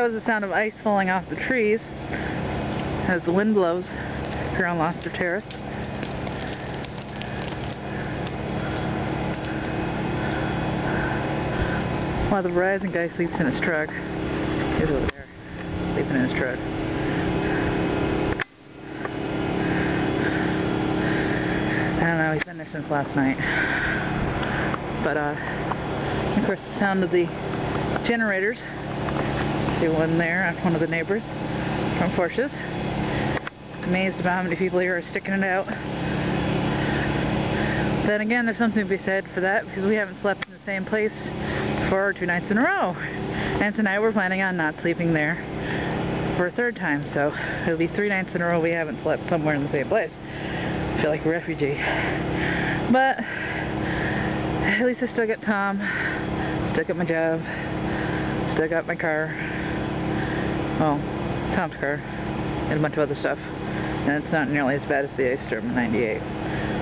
that was the sound of ice falling off the trees as the wind blows here on Lobster Terrace. While the Verizon guy sleeps in his truck. He's over there, sleeping in his truck. I don't know, he's been there since last night. But, of course, the sound of the generators. See one there, one of the neighbors from Porsche's. Amazed about how many people here are sticking it out. Then again, there's something to be said for that, because we haven't slept in the same place for 2 nights in a row. And tonight we're planning on not sleeping there for a 3rd time, so it'll be 3 nights in a row we haven't slept somewhere in the same place. I feel like a refugee. But at least I still got Tom, still got my job, still got my car. Well, Tom's car, and a bunch of other stuff. And it's not nearly as bad as the ice storm in '98.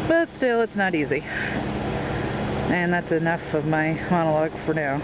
But still, it's not easy. And that's enough of my monologue for now.